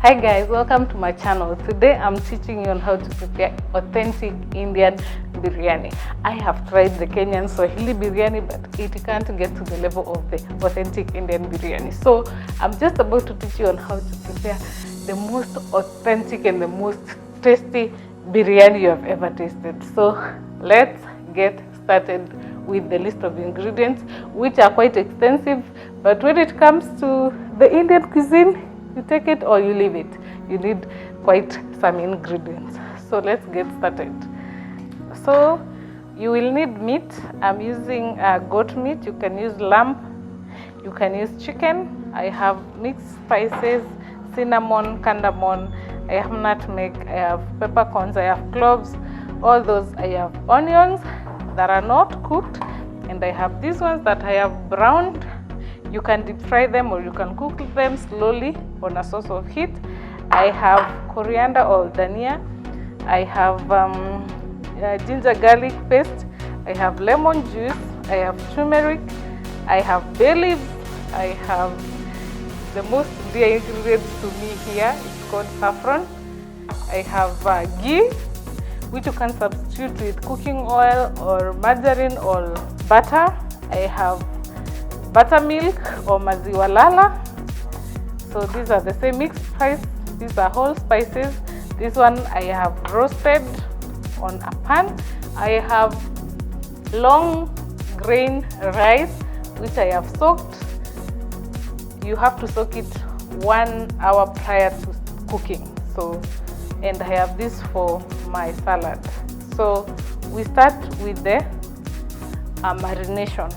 Hi guys, welcome to my channel. Today I'm teaching you on how to prepare authentic Indian biryani. I have tried the Kenyan Swahili biryani, but it can't get to the level of the authentic Indian biryani. So I'm just about to teach you on how to prepare the most authentic and the most tasty biryani you have ever tasted. So let's get started with the list of ingredients, which are quite extensive, but when it comes to the Indian cuisine, you take it or you leave it. You need quite some ingredients. So let's get started. So you will need meat. I'm using goat meat. You can use lamb. You can use chicken. I have mixed spices, cinnamon, cardamom. I have nutmeg. I have peppercorns. I have cloves. All those. I have onions that are not cooked. And I have these ones that I have browned. You can deep fry them or you can cook them slowly on a source of heat. I have coriander or dhania. I have ginger garlic paste. I have lemon juice. I have turmeric. I have bay leaves. I have the most dear ingredients to me here. It's called saffron. I have ghee, which you can substitute with cooking oil or margarine or butter. I have buttermilk or maziwa lala. So these are the same mixed spice. These are whole spices. This one I have roasted on a pan. I have long grain rice, which I have soaked. You have to soak it 1 hour prior to cooking. So, and I have this for my salad. So we start with the marination.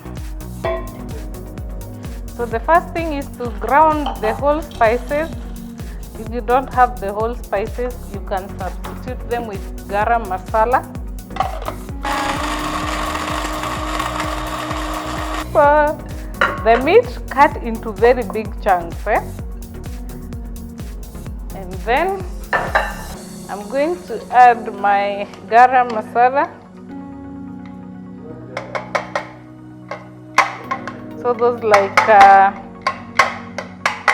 So the first thing is to ground the whole spices. If you don't have the whole spices, you can substitute them with garam masala. So the meat cut into very big chunks. And then I'm going to add my garam masala. So those like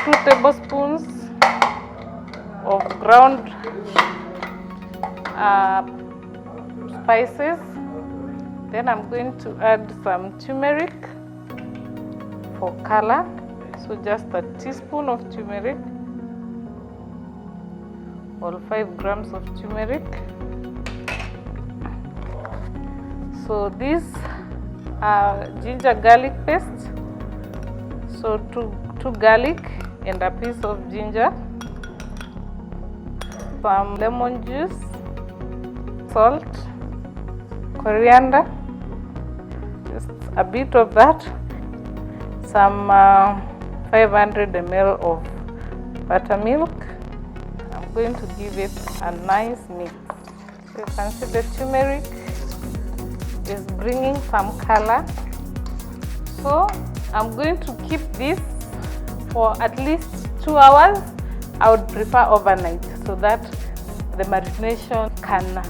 2 tablespoons of ground spices. Then I'm going to add some turmeric for color. So just a teaspoon of turmeric or 5 grams of turmeric. So this ginger garlic paste. So two garlic and a piece of ginger, some lemon juice, salt, coriander, just a bit of that, some 500 ml of buttermilk. I'm going to give it a nice mix. So you can see the turmeric is bringing some color. So I'm going to keep this for at least 2 hours. I would prefer overnight so that the marination can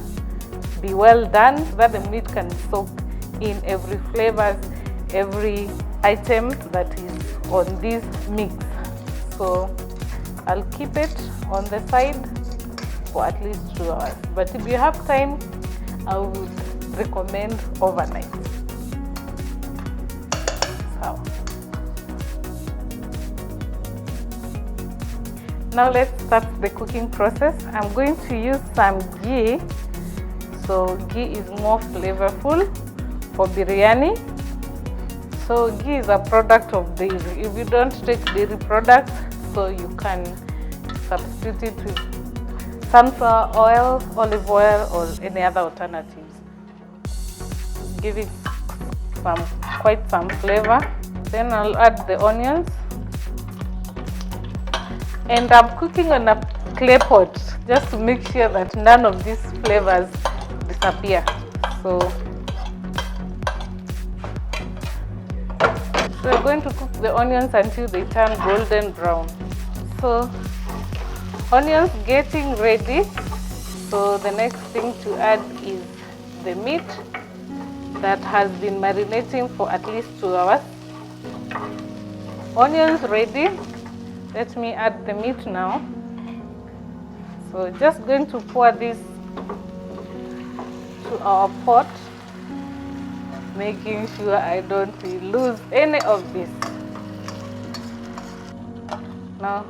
be well done, so that the meat can soak in every flavors, every item that is on this mix. So I'll keep it on the side for at least 2 hours. But if you have time, I would recommend overnight. So now let's start the cooking process. I'm going to use some ghee. So ghee is more flavorful for biryani. So ghee is a product of dairy. If you don't take dairy products, so you can substitute it with sunflower oil, olive oil, or any other alternatives. Give it quite some flavor. Then I'll add the onions. And I'm cooking on a clay pot just to make sure that none of these flavors disappear. So we're going to cook the onions until they turn golden brown. So onions getting ready. So the next thing to add is the meat that has been marinating for at least 2 hours. Onions ready. Let me add the meat now. So just going to pour this to our pot, making sure I don't lose any of this. Now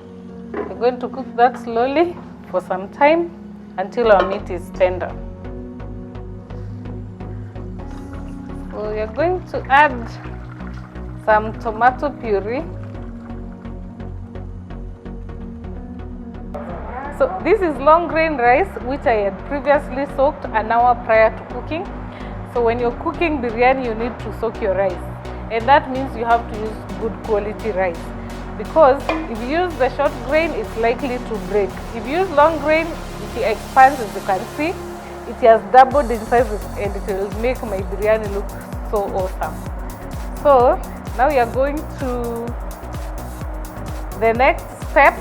we're going to cook that slowly for some time until our meat is tender. So we are going to add some tomato puree. So this is long grain rice which I had previously soaked an hour prior to cooking. So when you're cooking biryani, you need to soak your rice, and that means you have to use good quality rice, because if you use the short grain, it's likely to break. If you use long grain, it expands, as you can see. It has doubled in size and it will make my biryani look so awesome. So now we are going to the next step.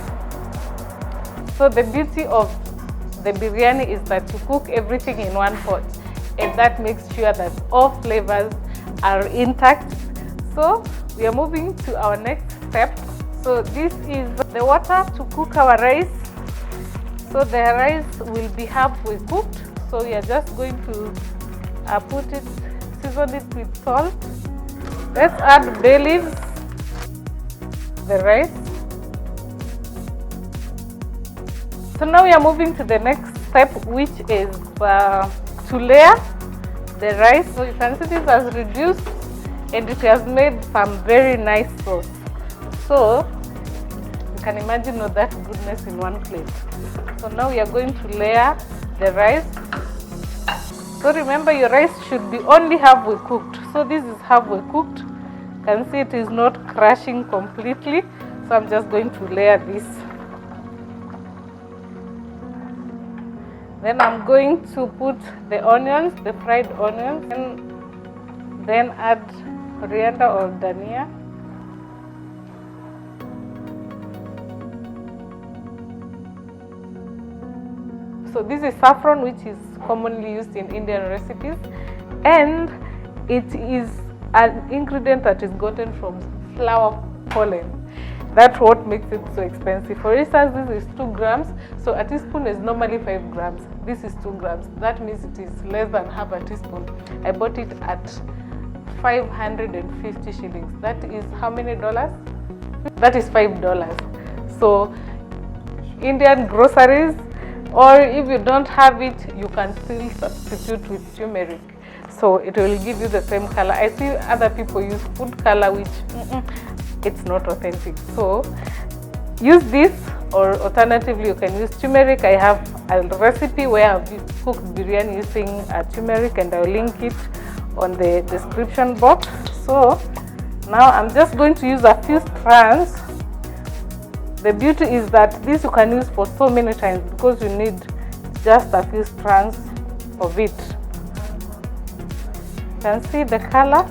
So the beauty of the biryani is that you cook everything in one pot, and that makes sure that all flavors are intact. So we are moving to our next step. So this is the water to cook our rice. So the rice will be halfway cooked. So we are just going to put it, season it with salt. Let's add bay leaves, the rice. So now we are moving to the next step, which is to layer the rice. So you can see this has reduced and it has made some very nice sauce. So you can imagine all that goodness in one plate. So now we are going to layer the rice. So remember, your rice should be only halfway cooked. So this is halfway cooked. You can see it is not crashing completely. So I'm just going to layer this. Then I'm going to put the onions, the fried onions, and then add coriander or dhania. So this is saffron, which is commonly used in Indian recipes, and it is an ingredient that is gotten from flower pollen. That's what makes it so expensive. For instance, this is 2 grams. So a teaspoon is normally 5 grams. This is 2 grams. That means it is less than half a teaspoon. I bought it at 550 shillings. That is how many dollars? That is $5. So Indian groceries, or if you don't have it, you can still substitute with turmeric. So it will give you the same color. I see other people use food color, which it's not authentic. So use this, or alternatively you can use turmeric. I have a recipe where I've cooked biryani using turmeric, and I'll link it on the description box. So now I'm just going to use a few strands. The beauty is that this you can use for so many times, because you need just a few strands of it. You can see the color.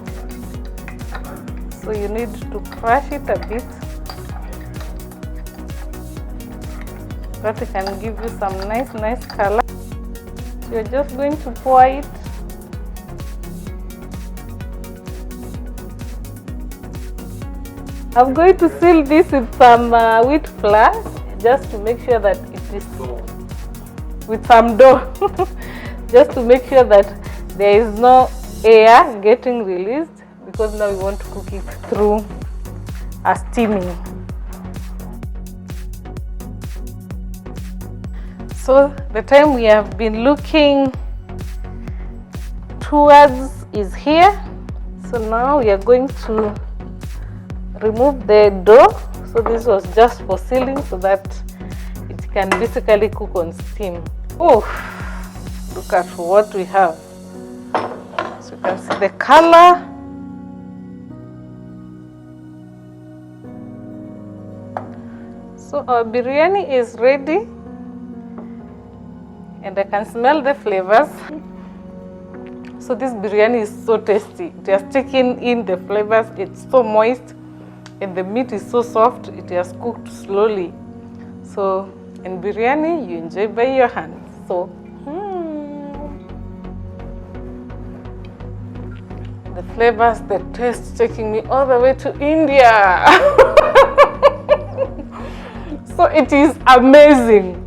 So you need to crush it a bit. That can give you some nice color. So you're just going to pour it. I'm going to seal this with some wheat flour, just to make sure that it is with some dough, just to make sure that there is no air getting released, because now we want to cook it through a steaming. So the time we have been looking towards is here. So now we are going to remove the dough. So this was just for sealing, so that it can basically cook on steam. Oh, look at what we have. So you can see the color. So our biryani is ready, and I can smell the flavors. So this biryani is so tasty. It has taken in the flavors. It's so moist, and the meat is so soft. It has cooked slowly. So in biryani, you enjoy by your hands. So the flavors, the taste taking me all the way to India. So it is amazing.